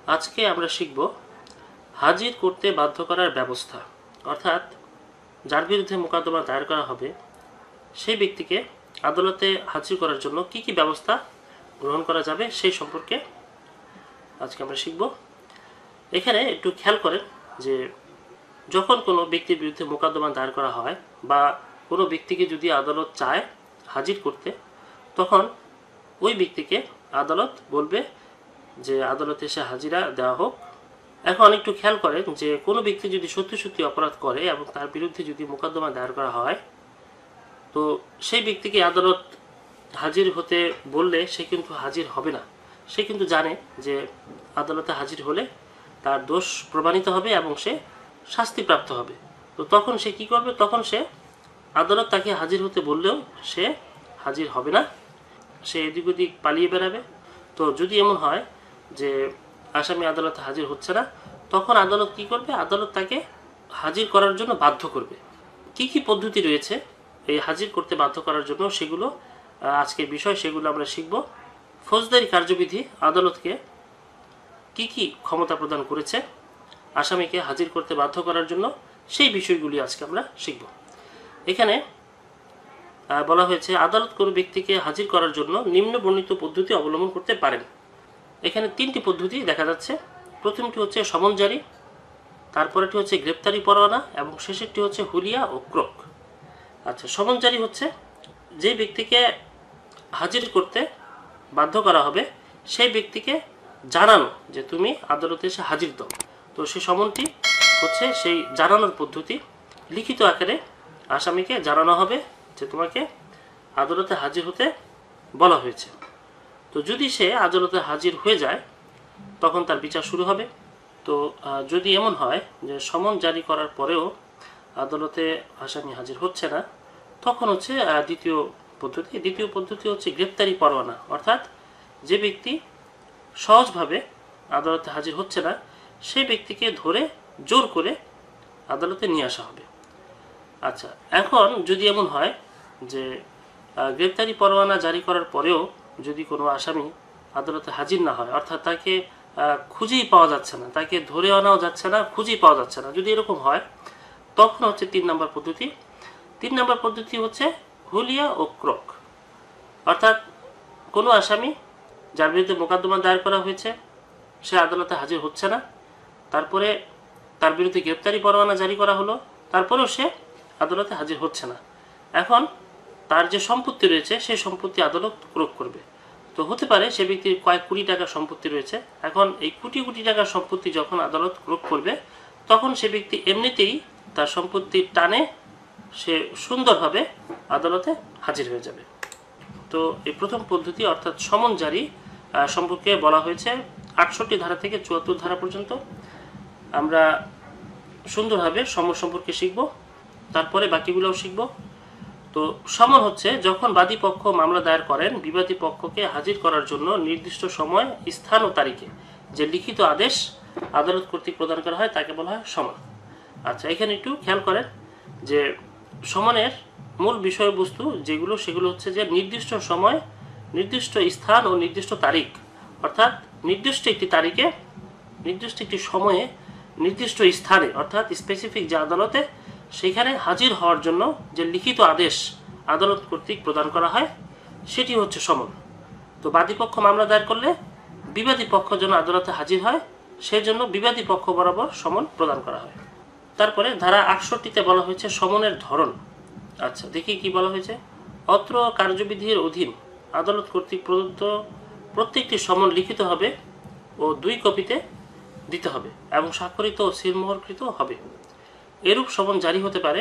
আজকে আমরা শিখব হাজির করতে বাধ্য করার ব্যবস্থা, অর্থাৎ যার বিরুদ্ধে মোকদ্দমা দায়ের করা হবে সেই ব্যক্তিকে আদালতে হাজির করার জন্য কি কি ব্যবস্থা গ্রহণ করা যাবে সেই সম্পর্কে আজকে আমরা শিখব। এখানে একটু খেয়াল করেন যে যখন কোনো ব্যক্তির বিরুদ্ধে মোকদ্দমা দায়ের করা হয় বা কোনো ব্যক্তিকে যদি আদালত চায় হাজির করতে, তখন ওই ব্যক্তিকে আদালত বলবে যে আদালতে এসে হাজিরা দেওয়া হোক। এখন একটু খেয়াল করেন যে কোনো ব্যক্তি যদি সত্যি সত্যি অপরাধ করে এবং তার বিরুদ্ধে যদি মোকদ্দমা দায়ের করা হয়, তো সেই ব্যক্তিকে আদালত হাজির হতে বললে সে কিন্তু হাজির হবে না। সে কিন্তু জানে যে আদালতে হাজির হলে তার দোষ প্রমাণিত হবে এবং সে শাস্তিপ্রাপ্ত হবে। তো তখন সে কি করবে? তখন সে আদালত তাকে হাজির হতে বললেও সে হাজির হবে না, সে এদিক ওদিক পালিয়ে বেড়াবে। তো যদি এমন হয় যে আসামি আদালতে হাজির হচ্ছে না, তখন আদালত কি করবে? আদালত তাকে হাজির করার জন্য বাধ্য করবে। কি কি পদ্ধতি রয়েছে এই হাজির করতে বাধ্য করার জন্য, সেগুলো আজকের বিষয়, সেগুলো আমরা শিখব। ফৌজদারি কার্যবিধি আদালতকে কি কি ক্ষমতা প্রদান করেছে আসামিকে হাজির করতে বাধ্য করার জন্য, সেই বিষয়গুলি আজকে আমরা শিখব। এখানে বলা হয়েছে আদালত কোনো ব্যক্তিকে হাজির করার জন্য নিম্ন বর্ণিত পদ্ধতি অবলম্বন করতে পারেন। এখানে তিনটি পদ্ধতি দেখা যাচ্ছে। প্রথমটি হচ্ছে সমন জারি, তারপরেটি হচ্ছে গ্রেপ্তারি পরোয়ানা এবং শেষেরটি হচ্ছে হুলিয়া ও ক্রোক। আচ্ছা, সমন জারি হচ্ছে যে ব্যক্তিকে হাজির করতে বাধ্য করা হবে সেই ব্যক্তিকে জানানো যে তুমি আদালতে এসে হাজির দাও। তো সেই সমনটি হচ্ছে সেই জানানোর পদ্ধতি। লিখিত আকারে আসামিকে জানানো হবে যে তোমাকে আদালতে হাজির হতে বলা হয়েছে। তো যদি সে আদালতে হাজির হয়ে যায় তখন তার বিচার শুরু হবে। তো যদি এমন হয় যে সমন জারি করার পরেও আদালতে আসামি হাজির হচ্ছে না, তখন হচ্ছে দ্বিতীয় পদ্ধতি হচ্ছে গ্রেপ্তারি পরোয়ানা, অর্থাৎ যে ব্যক্তি সহজভাবে আদালতে হাজির হচ্ছে না সেই ব্যক্তিকে ধরে জোর করে আদালতে নিয়ে আসা হবে। আচ্ছা, এখন যদি এমন হয় যে গ্রেপ্তারি পরোয়ানা জারি করার পরেও যদি কোনো আসামি আদালতে হাজির না হয়, অর্থাৎ তাকে খুঁজেই পাওয়া যাচ্ছে না, তাকে ধরে আনাও যাচ্ছে না, খুঁজেই পাওয়া যাচ্ছে না, যদি এরকম হয় তখন হচ্ছে 3 নম্বর পদ্ধতি। 3 নম্বর পদ্ধতি হচ্ছে হুলিয়া ও ক্রোক, অর্থাৎ কোনো আসামি যার বিরুদ্ধে মোকদ্দমা দায়ের করা হয়েছে সে আদালতে হাজির হচ্ছে না, তারপরে তার বিরুদ্ধে গ্রেপ্তারি পরোয়ানা জারি করা হলো, তারপরেও সে আদালতে হাজির হচ্ছে না। এখন তার যে সম্পত্তি রয়েছে সেই সম্পত্তি আদালত ক্রোক করবে। তো হতে পারে সে ব্যক্তির কয়েক কোটি টাকার সম্পত্তি রয়েছে। এখন এই কোটি কোটি টাকার সম্পত্তি যখন আদালত ক্রোক করবে তখন সে ব্যক্তি এমনিতেই তার সম্পত্তির টানে সে সুন্দরভাবে আদালতে হাজির হয়ে যাবে। তো এই প্রথম পদ্ধতি অর্থাৎ সমন জারি সম্পর্কে বলা হয়েছে 68 ধারা থেকে 74 ধারা পর্যন্ত। আমরা সুন্দরভাবে সমন সম্পর্কে শিখব, তারপরে বাকিগুলোও শিখব। তো সমন হচ্ছে যখন বাদী পক্ষ মামলা দায়ের করেন বিবাদী পক্ষকে হাজির করার জন্য নির্দিষ্ট সময়, স্থান ও তারিখে যে লিখিত আদেশ আদালত কর্তৃক প্রদান করা হয় তাকে বলা হয় সমন। আচ্ছা, এখানে একটু খেয়াল করেন যে সমনের মূল বিষয়বস্তু যেগুলো সেগুলো হচ্ছে যে নির্দিষ্ট সময়, নির্দিষ্ট স্থান ও নির্দিষ্ট তারিখ, অর্থাৎ নির্দিষ্ট একটি তারিখে, নির্দিষ্ট একটি সময়ে, নির্দিষ্ট স্থানে, অর্থাৎ স্পেসিফিক যে আদালতে, সেখানে হাজির হওয়ার জন্য যে লিখিত আদেশ আদালত কর্তৃক প্রদান করা হয় সেটি হচ্ছে সমন। তো বাদী পক্ষ মামলা দায়ের করলে বিবাদী পক্ষ যেন আদালতে হাজির হয় সেই জন্য বিবাদী পক্ষ বরাবর সমন প্রদান করা হয়। তারপরে ধারা 68-তে বলা হয়েছে সমনের ধরন। আচ্ছা, দেখি কি বলা হয়েছে। অত্র কার্যবিধির অধীন আদালত কর্তৃক প্রদত্ত প্রত্যেকটি সমন লিখিত হবে ও 2 কপিতে দিতে হবে এবং স্বাক্ষরিত ও সিলমোহরকৃত হবে। এরূপ সমন জারি হতে পারে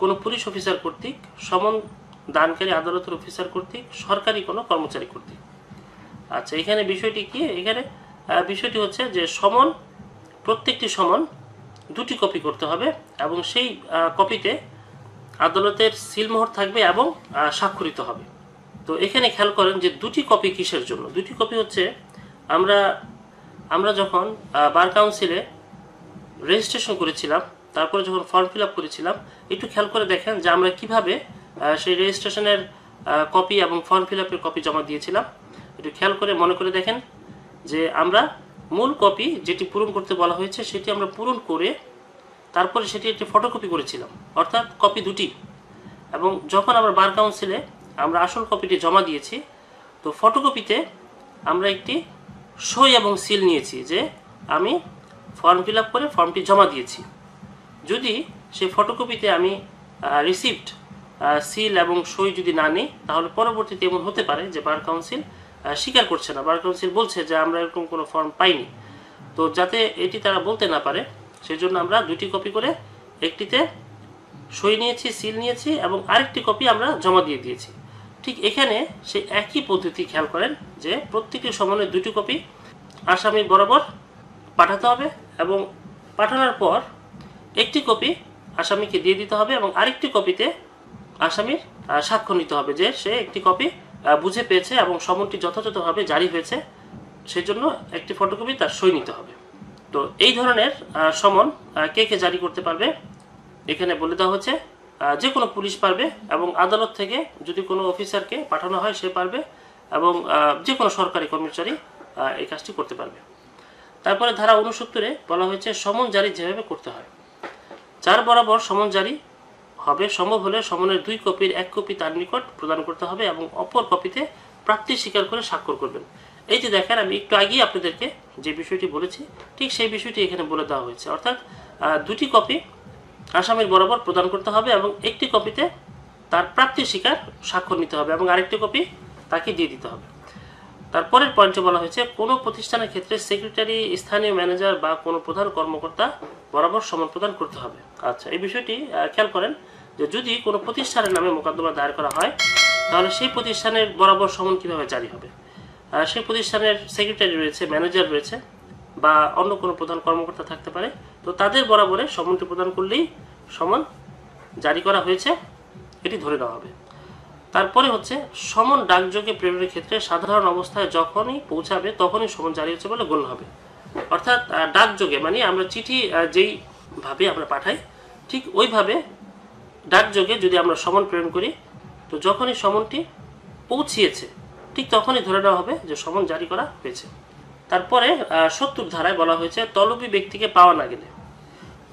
কোনো পুলিশ অফিসার কর্তৃক, সমন দানকারী আদালতের অফিসার কর্তৃক, সরকারি কোনো কর্মচারী কর্তৃক। আচ্ছা, এখানে বিষয়টি কি? এখানে বিষয়টি হচ্ছে যে সমন, প্রত্যেকটি সমন 2টি কপি করতে হবে এবং সেই কপিতে আদালতের সিলমোহর থাকবে এবং স্বাক্ষরিত হবে। তো এখানে খেয়াল করেন যে 2টি কপি কিসের জন্য? 2টি কপি হচ্ছে আমরা যখন বার কাউন্সিলে রেজিস্ট্রেশন করেছিলাম, তারপরে যখন ফর্ম ফিল আপ করেছিলাম, একটু খেয়াল করে দেখেন যে আমরা কিভাবে সেই রেজিস্ট্রেশনের কপি এবং ফর্ম ফিল আপের কপি জমা দিয়েছিলাম। একটু খেয়াল করে মনে করে দেখেন যে আমরা মূল কপি যেটি পূরণ করতে বলা হয়েছে সেটি আমরা পূরণ করে তারপরে সেটি একটি ফটোকপি করেছিলাম, অর্থাৎ কপি দুটি। এবং যখন আমরা বার কাউন্সিলে আমরা আসল কপিটি জমা দিয়েছি, তো ফটোকপিতে আমরা একটি সই এবং সিল নিয়েছি যে আমি ফর্ম ফিল আপ করে ফর্মটি জমা দিয়েছি। যদি সেই ফটোকপিতে আমি রিসিপ্ট, সিল এবং সই যদি না নিই, তাহলে পরবর্তীতে এমন হতে পারে যে বার কাউন্সিল স্বীকার করছে না, বার কাউন্সিল বলছে যে আমরা এরকম কোনো ফর্ম পাইনি। তো যাতে এটি তারা বলতে না পারে সেজন্য আমরা দুটি কপি করে একটিতে সই নিয়েছি, সিল নিয়েছি এবং আরেকটি কপি আমরা জমা দিয়ে দিয়েছি। ঠিক এখানে সেই একই পদ্ধতি খেয়াল করেন যে প্রত্যেকটি সমনে দুটি কপি আসামির বরাবর পাঠাতে হবে এবং পাঠানোর পর একটি কপি আসামিকে দিয়ে দিতে হবে এবং আরেকটি কপিতে আসামির সাক্ষ্য নিতে হবে যে সে একটি কপি বুঝে পেয়েছে এবং সমনটি যথাযথভাবে জারি হয়েছে, সেজন্য একটি ফটোকপি তার সই নিতে হবে। তো এই ধরনের সমন কে কে জারি করতে পারবে এখানে বলে দেওয়া হচ্ছে। যে কোনো পুলিশ পারবে এবং আদালত থেকে যদি কোনো অফিসারকে পাঠানো হয় সে পারবে এবং যে কোনো সরকারি কর্মচারী এই কাজটি করতে পারবে। তারপরে ধারা 69-এ বলা হয়েছে সমন জারি যেভাবে করতে হয়। যার বরাবর সমন জারি হবে সম্ভব হলে সমনের 2 কপির 1 কপি তার নিকট প্রদান করতে হবে এবং অপর কপিতে প্রাপ্তি স্বীকার করে স্বাক্ষর করবেন। এই যে দেখেন, আমি একটু আগেই আপনাদেরকে যে বিষয়টি বলেছি ঠিক সেই বিষয়টি এখানে বলে দেওয়া হয়েছে, অর্থাৎ দুটি কপি আসামির বরাবর প্রদান করতে হবে এবং একটি কপিতে তার প্রাপ্তি স্বীকার স্বাক্ষর নিতে হবে এবং আরেকটি কপি তাকে দিয়ে দিতে হবে। তারপরের পয়েন্টে বলা হয়েছে কোনো প্রতিষ্ঠানের ক্ষেত্রে সেক্রেটারি, স্থানীয় ম্যানেজার বা কোনো প্রধান কর্মকর্তা বরাবর সমন প্রদান করতে হবে। আচ্ছা, এই বিষয়টি খেয়াল করেন যে যদি কোনো প্রতিষ্ঠানের নামে মোকদ্দমা দায়ের করা হয় তাহলে সেই প্রতিষ্ঠানের বরাবর সমন কিভাবে জারি হবে। সেই প্রতিষ্ঠানের সেক্রেটারি রয়েছে, ম্যানেজার রয়েছে বা অন্য কোনো প্রধান কর্মকর্তা থাকতে পারে, তো তাদের বরাবরে সমনটি প্রদান করলেই সমন জারি করা হয়েছে এটি ধরে নেওয়া হবে। তারপরে হচ্ছে সমন ডাকযোগে প্রেরণের ক্ষেত্রে সাধারণ অবস্থায় যখনই পৌঁছাবে তখনই সমন জারি হচ্ছে বলে গণ্য হবে। অর্থাৎ ডাকযোগে মানে আমরা চিঠি যেইভাবে আমরা পাঠাই ঠিক ওইভাবে ডাকযোগে যদি আমরা সমন প্রেরণ করি, তো যখনই সমনটি পৌঁছিয়েছে ঠিক তখনই ধরে নেওয়া হবে যে সমন জারি করা হয়েছে। তারপরে 70 ধারায় বলা হয়েছে তলবী ব্যক্তিকে পাওয়া না গেলে,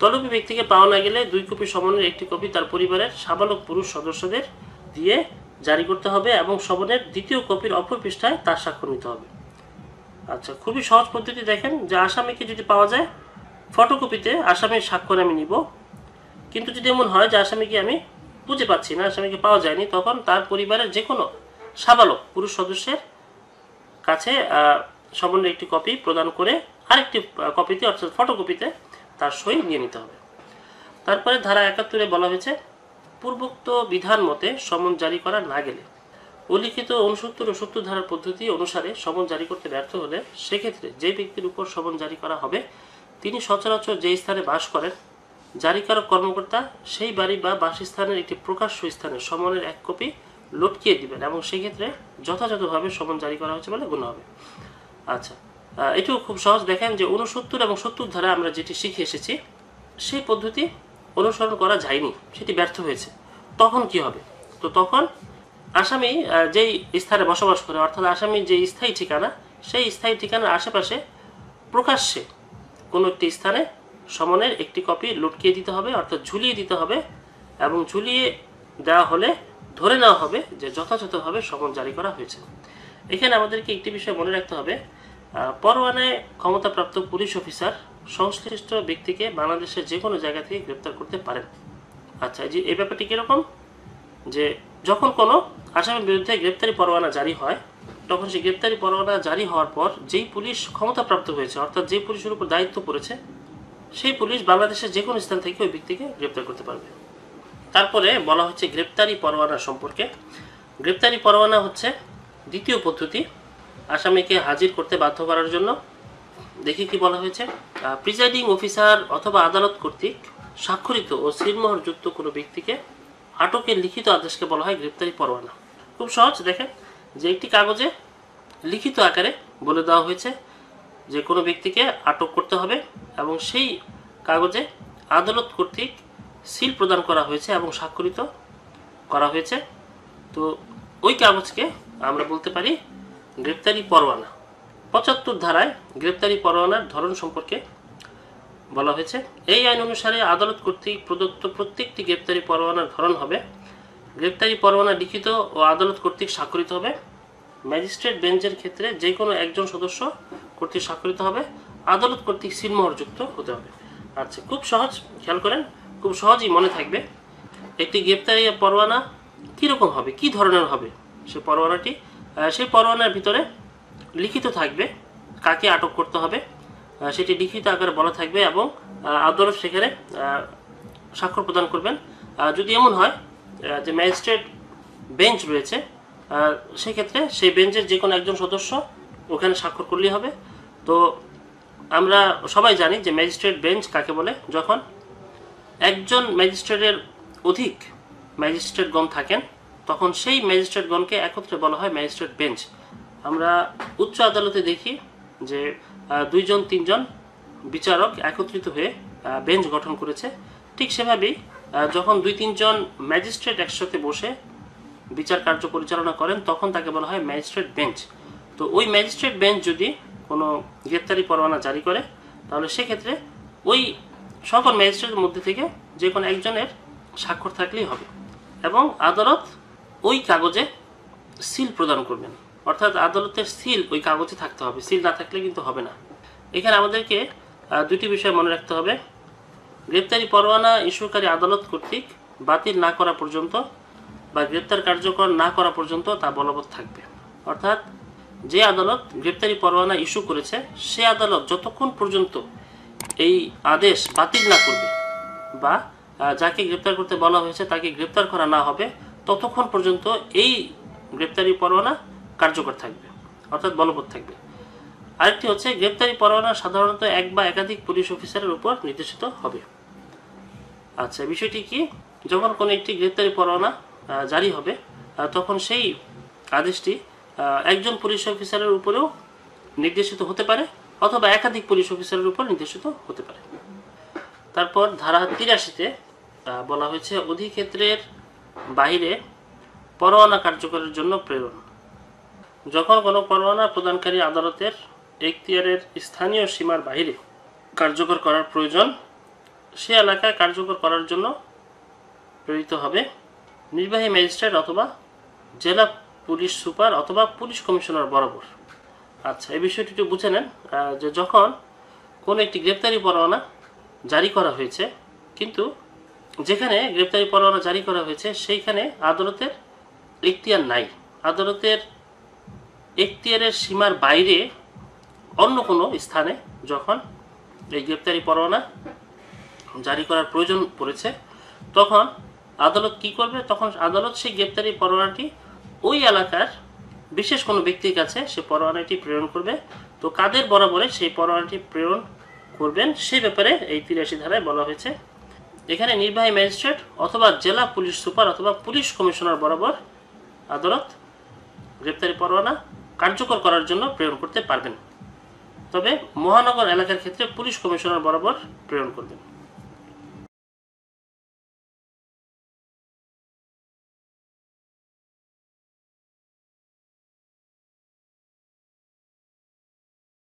তলবী ব্যক্তিকে পাওয়া না গেলে 2 কপি সমনের একটি কপি তার পরিবারের সাবালক পুরুষ সদস্যদের দিয়ে জারি করতে হবে এবং সমনের দ্বিতীয় কপির অপর পৃষ্ঠায় তার স্বাক্ষর নিতে হবে। আচ্ছা, খুবই সহজ পদ্ধতি। দেখেন যে আসামিকে যদি পাওয়া যায় ফটোকপিতে আসামির স্বাক্ষর আমি নিব, কিন্তু যদি এমন হয় যে আসামিকে আমি বুঝে পাচ্ছি না, আসামিকে পাওয়া যায়নি, তখন তার পরিবারের যে কোনো সাবালক পুরুষ সদস্যের কাছে সমনের একটি কপি প্রদান করে আরেকটি কপিতে অর্থাৎ ফটোকপিতে তার সই নিয়ে নিতে হবে। তারপরে ধারা 71-এ বলা হয়েছে পূর্বোক্ত বিধান মতে সমন জারি করা না গেলে উল্লিখিত 69 ও 70 ধারার পদ্ধতি অনুসারে সমন জারি করতে ব্যর্থ হলে সেক্ষেত্রে যে ব্যক্তির উপর সমন জারি করা হবে তিনি সচরাচর যে স্থানে বাস করেন জারিকারক কর্মকর্তা সেই বাড়ি বা বাসস্থানের একটি প্রকাশ্য স্থানে সমনের 1 কপি লটকিয়ে দিবেন এবং সেক্ষেত্রে যথাযথভাবে সমন জারি করা হয়েছে বলে গণ্য হবে। আচ্ছা, এটিও খুব সহজ। দেখেন যে 69 এবং 70 ধারা আমরা যেটি শিখে এসেছি সেই পদ্ধতি অনুসরণ করা যায়নি, সেটি ব্যর্থ হয়েছে। তখন কি হবে? তো তখন আসামি যেই স্থানে বসবাস করে অর্থাৎ আসামির যে স্থায়ী ঠিকানা সেই স্থায়ী ঠিকানার আশেপাশে প্রকাশ্যে কোনো একটি স্থানে সমনের একটি কপি লটকিয়ে দিতে হবে অর্থাৎ ঝুলিয়ে দিতে হবে এবং ঝুলিয়ে দেওয়া হলে ধরে নেওয়া হবে যে যথাযথভাবে সমন জারি করা হয়েছে। এখানে আমাদেরকে একটি বিষয় মনে রাখতে হবে, পরোয়ানায় ক্ষমতাপ্রাপ্ত পুলিশ অফিসার সংশ্লিষ্ট ব্যক্তিকে বাংলাদেশের যে কোনো জায়গা থেকে গ্রেপ্তার করতে পারেন। আচ্ছা, যে এই ব্যাপারটি কীরকম, যে যখন কোনো আসামির বিরুদ্ধে গ্রেপ্তারি পরোয়ানা জারি হয় তখন সেই গ্রেপ্তারি পরোয়ানা জারি হওয়ার পর যেই পুলিশ ক্ষমতাপ্রাপ্ত হয়েছে অর্থাৎ যে পুলিশের উপর দায়িত্ব পড়েছে সেই পুলিশ বাংলাদেশের যে কোনো স্থান থেকে ওই ব্যক্তিকে গ্রেপ্তার করতে পারবে। তারপরে বলা হচ্ছে গ্রেপ্তারি পরোয়ানা সম্পর্কে। গ্রেপ্তারি পরোয়ানা হচ্ছে দ্বিতীয় পদ্ধতি আসামিকে হাজির করতে বাধ্য করার জন্য। দেখি কি বলা হয়েছে, প্রিজাইডিং অফিসার অথবা আদালত কর্তৃক স্বাক্ষরিত ও সিলমোহরযুক্ত কোনো ব্যক্তিকে আটকের লিখিত আদেশকে বলা হয় গ্রেপ্তারি পরোয়ানা। খুব সহজ। দেখেন যে একটি কাগজে লিখিত আকারে বলে দেওয়া হয়েছে যে কোনো ব্যক্তিকে আটক করতে হবে এবং সেই কাগজে আদালত কর্তৃক সিল প্রদান করা হয়েছে এবং স্বাক্ষরিত করা হয়েছে। তো ওই কাগজকে আমরা বলতে পারি গ্রেপ্তারি পরোয়ানা। 75 ধারায় গ্রেপ্তারি পরোয়ানার ধরন সম্পর্কে বলা হয়েছে। এই আইন অনুসারে আদালত কর্তৃক প্রদত্ত প্রত্যেকটি গ্রেপ্তারি পরোয়ানার ধরন হবে: গ্রেপ্তারি পরোয়ানা লিখিত ও আদালত কর্তৃক স্বাক্ষরিত হবে। ম্যাজিস্ট্রেট বেঞ্চের ক্ষেত্রে যে কোনো একজন সদস্য কর্তৃক স্বাক্ষরিত হবে। আদালত কর্তৃক সিলমোহরযুক্ত হতে হবে। আচ্ছা, খুব সহজ, খেয়াল করেন, খুব সহজেই মনে থাকবে। একটি গ্রেপ্তারি পরোয়ানা কীরকম হবে, কী ধরনের হবে সে পরোয়ানাটি, সেই পরোয়ানার ভিতরে লিখিত থাকবে কাকে আটক করতে হবে, সেটি লিখিত আকারে বলা থাকবে এবং আদালত সেখানে স্বাক্ষর প্রদান করবেন। যদি এমন হয় যে ম্যাজিস্ট্রেট বেঞ্চ রয়েছে, সেক্ষেত্রে সেই বেঞ্চের যে কোনো একজন সদস্য ওখানে স্বাক্ষর করলেই হবে। তো আমরা সবাই জানি যে ম্যাজিস্ট্রেট বেঞ্চ কাকে বলে। যখন একজন ম্যাজিস্ট্রেটের অধিক ম্যাজিস্ট্রেটগণ থাকেন, তখন সেই ম্যাজিস্ট্রেটগণকে একত্রে বলা হয় ম্যাজিস্ট্রেট বেঞ্চ। আমরা উচ্চ আদালতে দেখি যে 2-3 বিচারক একত্রিত হয়ে বেঞ্চ গঠন করেছে। ঠিক সেভাবেই যখন 2-3 জন ম্যাজিস্ট্রেট একসাথে বসে বিচার কার্য পরিচালনা করেন, তখন তাকে বলা হয় ম্যাজিস্ট্রেট বেঞ্চ। তো ওই ম্যাজিস্ট্রেট বেঞ্চ যদি কোনো গ্রেপ্তারি পরোয়ানা জারি করে, তাহলে সেক্ষেত্রে ওই সকল ম্যাজিস্ট্রেটের মধ্যে থেকে যে কোনো একজনের স্বাক্ষর থাকলেই হবে এবং আদালত ওই কাগজে সিল প্রদান করবেন। অর্থাৎ আদালতের সিল ওই কাগজে থাকতে হবে, সিল না থাকলে কিন্তু হবে না। এখানে আমাদেরকে দুটি বিষয় মনে রাখতে হবে। গ্রেপ্তারি পরোয়ানা ইস্যুকারী আদালত কর্তৃক বাতিল না করা পর্যন্ত বা গ্রেপ্তার কার্যকর না করা পর্যন্ত তা বলবৎ থাকবে। অর্থাৎ যে আদালত গ্রেপ্তারি পরোয়ানা ইস্যু করেছে, সে আদালত যতক্ষণ পর্যন্ত এই আদেশ বাতিল না করবে বা যাকে গ্রেপ্তার করতে বলা হয়েছে তাকে গ্রেপ্তার করা না হবে, ততক্ষণ পর্যন্ত এই গ্রেপ্তারি পরোয়ানা কার্যকর থাকবে, অর্থাৎ বলবৎ থাকবে। আরেকটি হচ্ছে, গ্রেপ্তারি পরোয়ানা সাধারণত এক বা একাধিক পুলিশ অফিসারের উপর নির্দেশিত হবে। আচ্ছা, বিষয়টি কি? যখন কোনো একটি গ্রেপ্তারি পরোয়ানা জারি হবে, তখন সেই আদেশটি একজন পুলিশ অফিসারের উপরেও নির্দেশিত হতে পারে অথবা একাধিক পুলিশ অফিসারের উপর নির্দেশিত হতে পারে। তারপর ধারা 83-তে বলা হয়েছে অধিক্ষেত্রের বাইরে পরোয়ানা কার্যকরের জন্য প্রেরণ। যখন কোনো পরোয়ানা প্রদানকারী আদালতের এখতিয়ারের স্থানীয় সীমার বাইরে কার্যকর করার প্রয়োজন, সে এলাকায় কার্যকর করার জন্য প্রেরিত হবে নির্বাহী ম্যাজিস্ট্রেট অথবা জেলা পুলিশ সুপার অথবা পুলিশ কমিশনার বরাবর। আচ্ছা, এই বিষয়টি একটু বুঝে নেন যে যখন কোনো একটি গ্রেপ্তারি পরোয়ানা জারি করা হয়েছে, কিন্তু যেখানে গ্রেপ্তারি পরোয়ানা জারি করা হয়েছে সেইখানে আদালতের এখতিয়ার নাই, আদালতের এখতিয়ারের সীমার বাইরে অন্য কোনো স্থানে যখন এই গ্রেপ্তারি পরোয়ানা জারি করার প্রয়োজন পড়েছে, তখন আদালত কি করবে? তখন আদালত সেই গ্রেপ্তারি পরোয়ানাটি ওই এলাকার বিশেষ কোনো ব্যক্তির কাছে সে পরোয়ানাটি প্রেরণ করবে। তো কাদের বরাবরে সেই পরোয়ানাটি প্রেরণ করবেন সেই ব্যাপারে এই 83 ধারায় বলা হয়েছে। এখানে নির্বাহী ম্যাজিস্ট্রেট অথবা জেলা পুলিশ সুপার অথবা পুলিশ কমিশনার বরাবর আদালত গ্রেপ্তারি পরোয়ানা কার্যকর করার জন্য প্রেরণ করতে পারবেন। তবে মহানগর এলাকার ক্ষেত্রে পুলিশ কমিশনার বরাবর প্রেরণ করবেন।